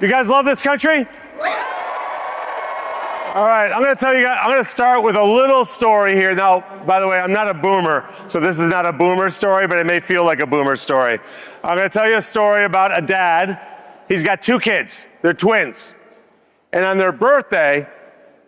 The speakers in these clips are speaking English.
You guys love this country? All right, I'm going to tell you guys, I'm going to start with a little story here. Now, by the way, I'm not a boomer, so this is not a boomer story, but it may feel like a boomer story. I'm going to tell you a story about a dad. He's got two kids. They're twins. And on their birthday,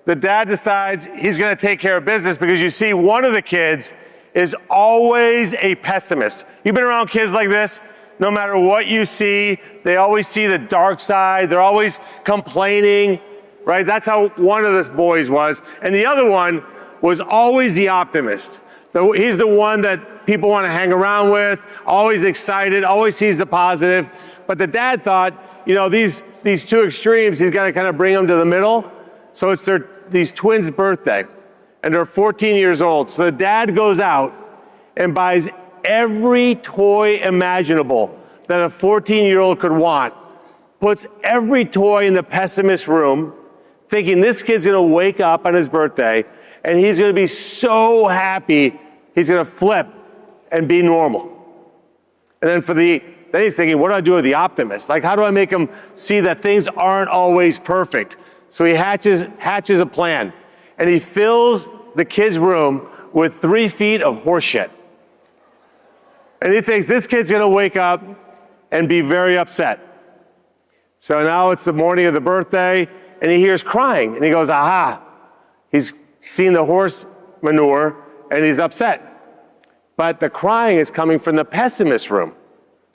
the dad decides he's going to take care of business because you see, one of the kids is always a pessimist. You've been around kids like this? No matter what you see, they always see the dark side. They're always complaining. Right? That's how one of the boys was. And the other one was always the optimist. He's the one that people want to hang around with, always excited, always sees the positive. But the dad thought, you know, these two extremes, he's got to kind of bring them to the middle. So it's these twins' birthday, and they're 14 years old. So the dad goes out and buys every toy imaginable that a 14-year-old could want, puts every toy in the pessimist room, thinking this kid's going to wake up on his birthday and he's going to be so happy he's going to flip and be normal. And then then he's thinking, what do I do with the optimist? Like, how do I make him see that things aren't always perfect? So he hatches a plan, and he fills the kid's room with 3 feet of horse shit. And he thinks this kid's going to wake up and be very upset. So now it's the morning of the birthday, and he hears crying, and he goes, aha, he's seen the horse manure, and he's upset. But the crying is coming from the pessimist room.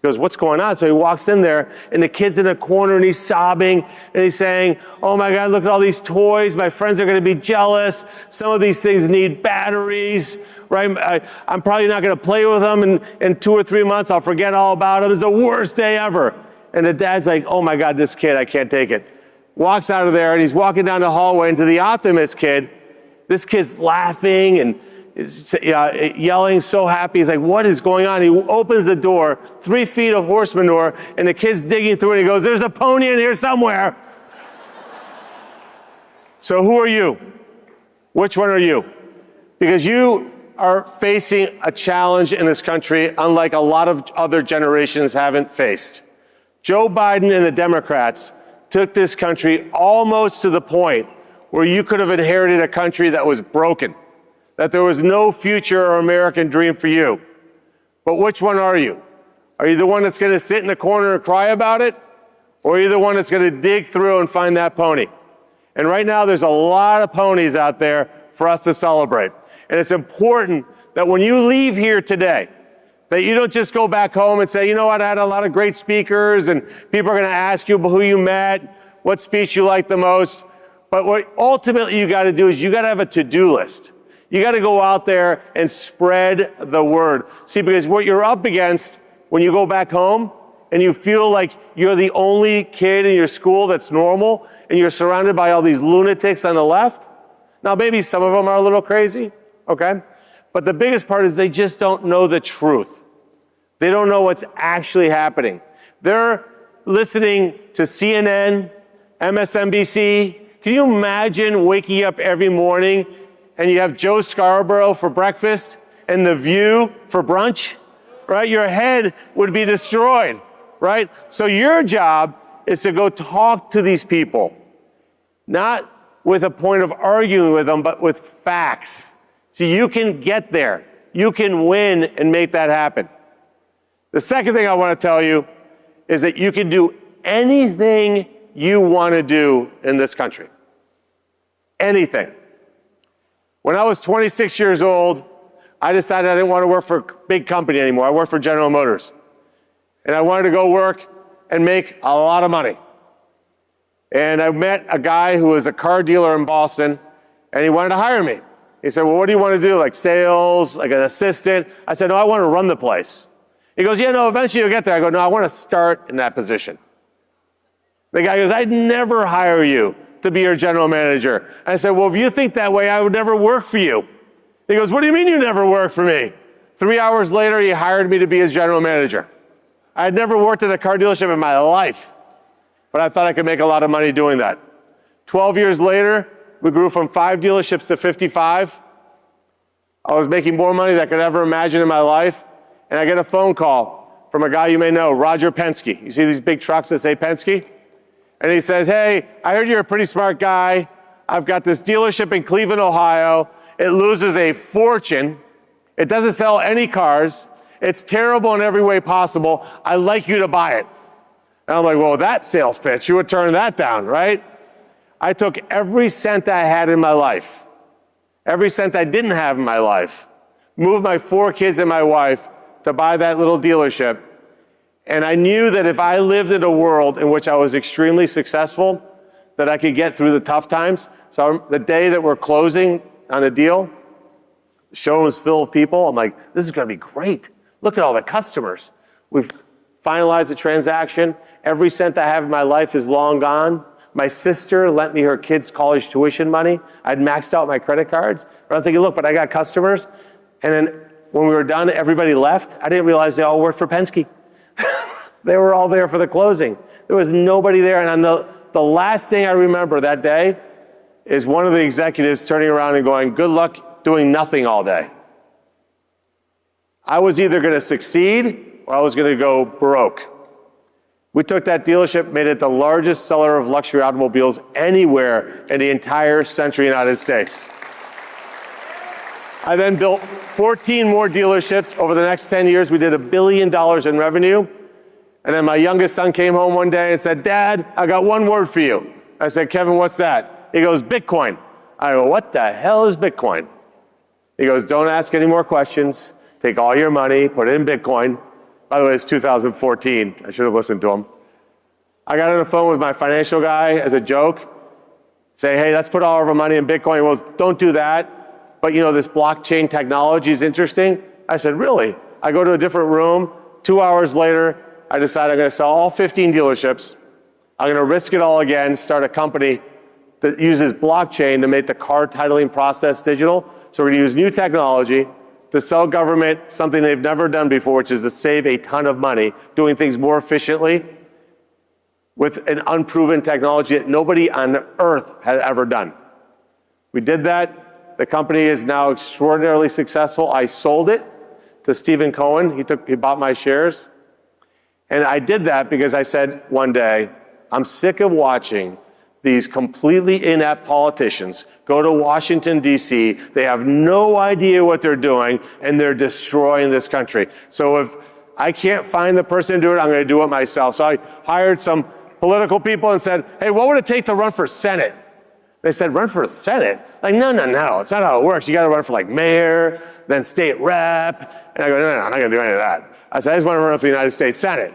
He goes, what's going on? So he walks in there, and the kid's in a corner, and he's sobbing, and he's saying, oh my God, look at all these toys. My friends are going to be jealous. Some of these things need batteries, right? I'm probably not going to play with them in 2 or 3 months. I'll forget all about them. It's the worst day ever. And the dad's like, oh my God, this kid, I can't take it. Walks out of there, and he's walking down the hallway into the optimist kid. This kid's laughing and is yelling, so happy. He's like, what is going on? He opens the door, 3 feet of horse manure, and the kid's digging through it. And he goes, there's a pony in here somewhere. So who are you? Which one are you? Because you are facing a challenge in this country unlike a lot of other generations haven't faced. Joe Biden and the Democrats took this country almost to the point where you could have inherited a country that was broken, that there was no future or American dream for you. But which one are you? Are you the one that's going to sit in the corner and cry about it? Or are you the one that's going to dig through and find that pony? And right now, there's a lot of ponies out there for us to celebrate. And it's important that when you leave here today, that you don't just go back home and say, you know what, I had a lot of great speakers, and people are going to ask you who you met, what speech you liked the most. But what ultimately you got to do is you got to have a to-do list. You got to go out there and spread the word. See, because what you're up against when you go back home and you feel like you're the only kid in your school that's normal and you're surrounded by all these lunatics on the left. Now, maybe some of them are a little crazy, okay? But the biggest part is they just don't know the truth. They don't know what's actually happening. They're listening to CNN, MSNBC. Can you imagine waking up every morning and you have Joe Scarborough for breakfast and The View for brunch, right? Your head would be destroyed, right? So your job is to go talk to these people, not with a point of arguing with them, but with facts. So you can get there. You can win and make that happen. The second thing I want to tell you is that you can do anything you want to do in this country. Anything. When I was 26 years old, I decided I didn't want to work for a big company anymore. I worked for General Motors. And I wanted to go work and make a lot of money. And I met a guy who was a car dealer in Boston, and he wanted to hire me. He said, well, what do you want to do? Like sales, like an assistant? I said, no, I want to run the place. He goes, yeah, no, eventually you'll get there. I go, no, I want to start in that position. The guy goes, I'd never hire you to be your general manager. And I said, well, if you think that way, I would never work for you. He goes, what do you mean you never work for me? 3 hours later, he hired me to be his general manager. I had never worked at a car dealership in my life, but I thought I could make a lot of money doing that. 12 years later, we grew from 5 dealerships to 55. I was making more money than I could ever imagine in my life. And I get a phone call from a guy you may know, Roger Penske. You see these big trucks that say Penske? And he says, hey, I heard you're a pretty smart guy. I've got this dealership in Cleveland, Ohio. It loses a fortune. It doesn't sell any cars. It's terrible in every way possible. I'd like you to buy it. And I'm like, well, that sales pitch, you would turn that down, right? I took every cent I had in my life, every cent I didn't have in my life, moved my 4 kids and my wife to buy that little dealership. And I knew that if I lived in a world in which I was extremely successful, that I could get through the tough times. So the day that we're closing on a deal, the showroom was filled with people. I'm like, this is gonna be great. Look at all the customers. We've finalized the transaction. Every cent I have in my life is long gone. My sister lent me her kids' college tuition money. I'd maxed out my credit cards. I'm thinking, look, but I got customers. And then when we were done, everybody left. I didn't realize they all worked for Penske. They were all there for the closing. There was nobody there. And on the last thing I remember that day is one of the executives turning around and going, good luck doing nothing all day. I was either gonna succeed or I was gonna go broke. We took that dealership, made it the largest seller of luxury automobiles anywhere in the entire central United States. I then built 14 more dealerships. Over the next 10 years, we did $1 billion in revenue. And then my youngest son came home one day and said, Dad, I got one word for you. I said, Kevin, what's that? He goes, Bitcoin. I go, what the hell is Bitcoin? He goes, don't ask any more questions. Take all your money, put it in Bitcoin. By the way, it's 2014. I should have listened to him. I got on the phone with my financial guy as a joke, say, hey, let's put all of our money in Bitcoin. Well, don't do that. But you know, this blockchain technology is interesting. I said, really? I go to a different room. 2 hours later, I decide I'm going to sell all 15 dealerships. I'm going to risk it all again, start a company that uses blockchain to make the car titling process digital. So we're going to use new technology to sell government something they've never done before, which is to save a ton of money, doing things more efficiently with an unproven technology that nobody on earth has ever done. We did that. The company is now extraordinarily successful. I sold it to Stephen Cohen. He bought my shares. And I did that because I said one day, I'm sick of watching these completely inept politicians go to Washington, D.C. They have no idea what they're doing, and they're destroying this country. So if I can't find the person to do it, I'm going to do it myself. So I hired some political people and said, hey, what would it take to run for Senate? They said, run for Senate? Like, no, it's not how it works. You got to run for like mayor, then state rep. And I go, no, I'm not going to do any of that. I said, I just want to run for the United States Senate.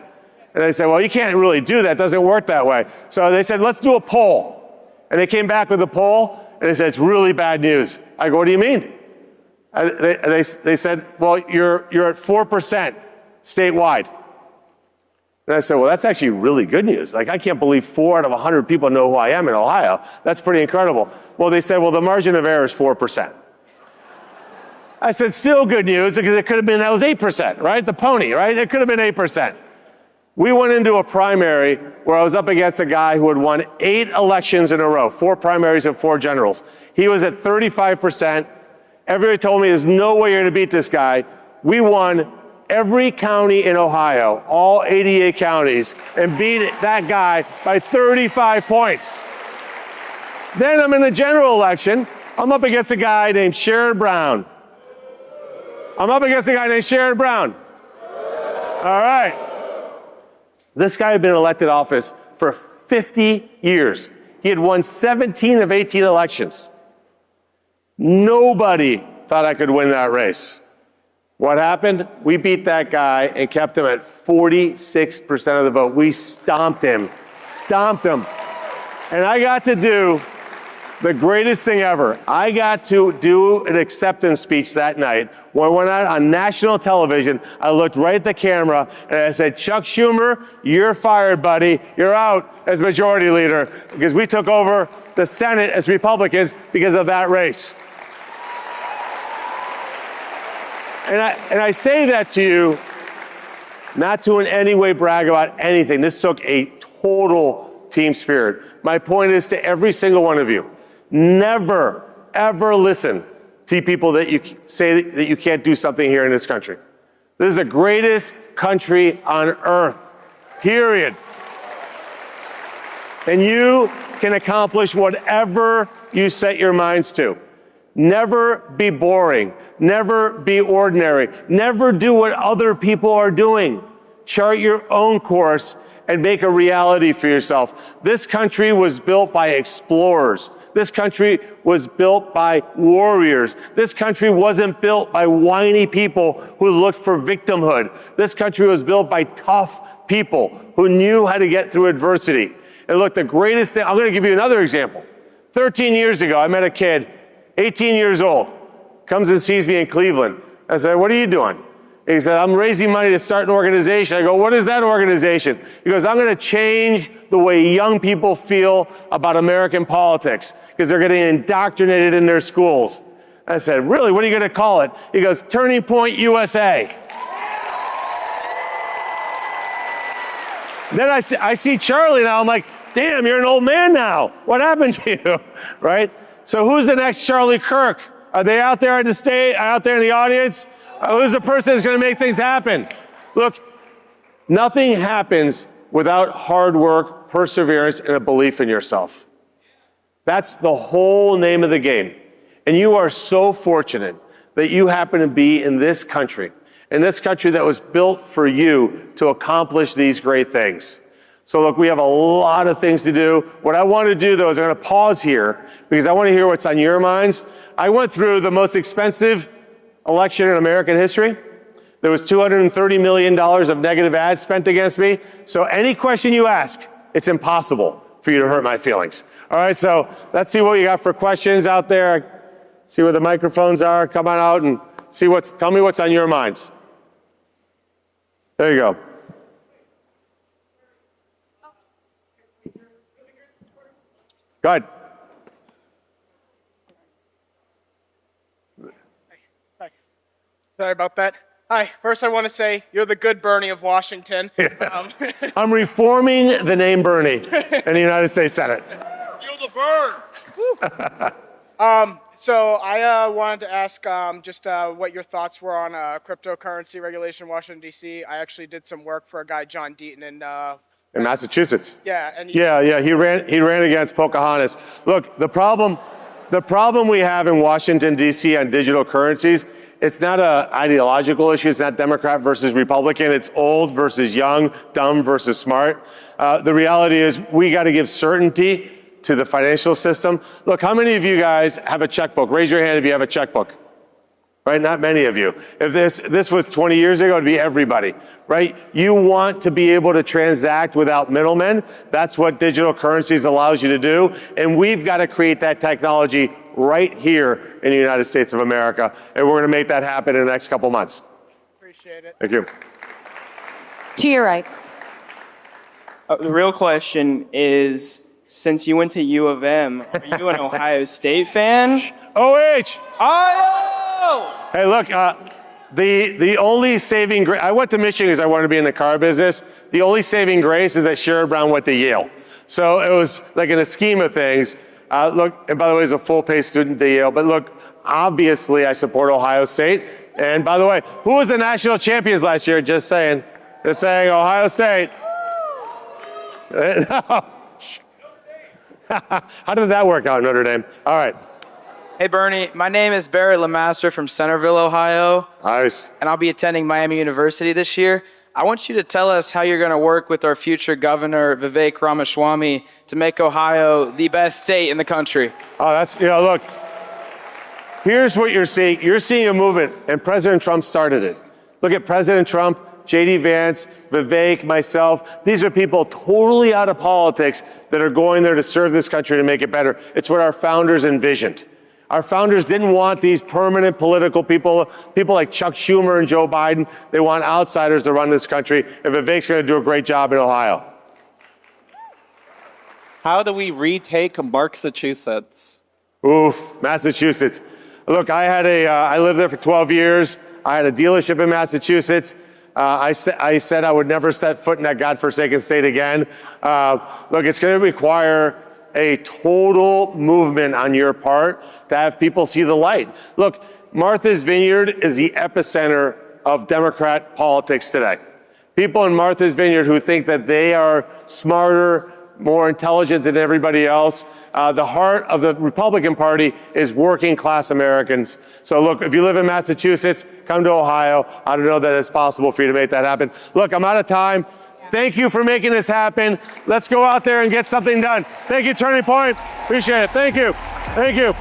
And they said, well, you can't really do that. It doesn't work that way. So they said, let's do a poll. And they came back with a poll, and they said, it's really bad news. I go, what do you mean? They said, well, you're at 4% statewide. And I said, well, that's actually really good news. Like, I can't believe 4 out of 100 people know who I am in Ohio. That's pretty incredible. Well, they said, well, the margin of error is 4%. I said, still good news, because it could have been, that was 8%, right? The pony, right? It could have been 8%. We went into a primary where I was up against a guy who had won 8 elections in a row, 4 primaries and 4 generals. He was at 35%. Everybody told me there's no way you're going to beat this guy. We won every county in Ohio, all 88 counties, and beat that guy by 35 points. Then I'm in the general election. I'm up against a guy named Sherrod Brown. All right. This guy had been elected office for 50 years. He had won 17 of 18 elections. Nobody thought I could win that race. What happened? We beat that guy and kept him at 46% of the vote. We stomped him. And I got to do the greatest thing ever. I got to do an acceptance speech that night. When I went out on national television, I looked right at the camera and I said, Chuck Schumer, you're fired, buddy. You're out as majority leader, because we took over the Senate as Republicans because of that race. And I say that to you, not to in any way brag about anything. This took a total team spirit. My point is to every single one of you, never, ever listen to people that you say that you can't do something here in this country. This is the greatest country on earth, period. And you can accomplish whatever you set your minds to. Never be boring. Never be ordinary. Never do what other people are doing. Chart your own course and make a reality for yourself. This country was built by explorers. This country was built by warriors. This country wasn't built by whiny people who looked for victimhood. This country was built by tough people who knew how to get through adversity. And look, the greatest thing, I'm going to give you another example. 13 years ago, I met a kid, 18 years old, comes and sees me in Cleveland. I said, what are you doing? He said, I'm raising money to start an organization. I go, what is that organization? He goes, I'm going to change the way young people feel about American politics because they're getting indoctrinated in their schools. I said, really? What are you going to call it? He goes, Turning Point USA. Then I see Charlie now. I'm like, damn, you're an old man now. What happened to you? Right? So who's the next Charlie Kirk? Are they out there at the stage, out there in the audience? Who's the person that's going to make things happen? Look, nothing happens without hard work, perseverance, and a belief in yourself. That's the whole name of the game. And you are so fortunate that you happen to be in this country that was built for you to accomplish these great things. So look, we have a lot of things to do. What I want to do, though, is I'm going to pause here because I want to hear what's on your minds. I went through the most expensive election in American history. There was $230 million of negative ads spent against me. So any question you ask, it's impossible for you to hurt my feelings. All right, so let's see what you got for questions out there. See where the microphones are. Come on out and tell me what's on your minds. There you go. Go ahead. Hi. Sorry about that. Hi. First, I want to say you're the good Bernie of Washington. I'm reforming the name Bernie in the United States Senate. You're the Bern. So I wanted to ask just what your thoughts were on cryptocurrency regulation in Washington, D.C. I actually did some work for a guy, John Deaton, In Massachusetts. Yeah. And he ran against Pocahontas. Look, the problem we have in Washington, D.C. on digital currencies, it's not an ideological issue. It's not Democrat versus Republican. It's old versus young, dumb versus smart. The reality is we got to give certainty to the financial system. Look, how many of you guys have a checkbook? Raise your hand if you have a checkbook. Right? Not many of you. If this was 20 years ago, it'd be everybody, right? You want to be able to transact without middlemen. That's what digital currencies allows you to do. And we've got to create that technology right here in the United States of America. And we're going to make that happen in the next couple months. Appreciate it. Thank you. To your right. The real question is, since you went to U of M, are you an Ohio State fan? OH! Oh! Hey, look, the only saving grace, I went to Michigan because I wanted to be in the car business. The only saving grace is that Sherrod Brown went to Yale. So it was like in the scheme of things, look, and by the way, he's a full-pay student at Yale, but look, obviously I support Ohio State. And by the way, who was the national champions last year? Just saying. They're saying Ohio State. No. How did that work out in Notre Dame? All right. Hey, Bernie. My name is Barrett Lemaster from Centerville, Ohio. Nice. And I'll be attending Miami University this year. I want you to tell us how you're going to work with our future governor, Vivek Ramaswamy, to make Ohio the best state in the country. Oh, look, here's what you're seeing. You're seeing a movement, and President Trump started it. Look at President Trump, J.D. Vance, Vivek, myself. These are people totally out of politics that are going there to serve this country to make it better. It's what our founders envisioned. Our founders didn't want these permanent political people like Chuck Schumer and Joe Biden. They want outsiders to run this country, and Vivek's going to do a great job in Ohio. How do we retake Massachusetts? Oof, Massachusetts. Look, I lived there for 12 years. I had a dealership in Massachusetts. I said I would never set foot in that godforsaken state again. Look, it's going to require a total movement on your part to have people see the light. Look, Martha's Vineyard is the epicenter of Democrat politics today. People in Martha's Vineyard who think that they are smarter, more intelligent than everybody else. The heart of the Republican Party is working class Americans. So look, if you live in Massachusetts, come to Ohio. I don't know that it's possible for you to make that happen. Look, I'm out of time. Thank you for making this happen. Let's go out there and get something done. Thank you, Turning Point. Appreciate it. Thank you. Thank you.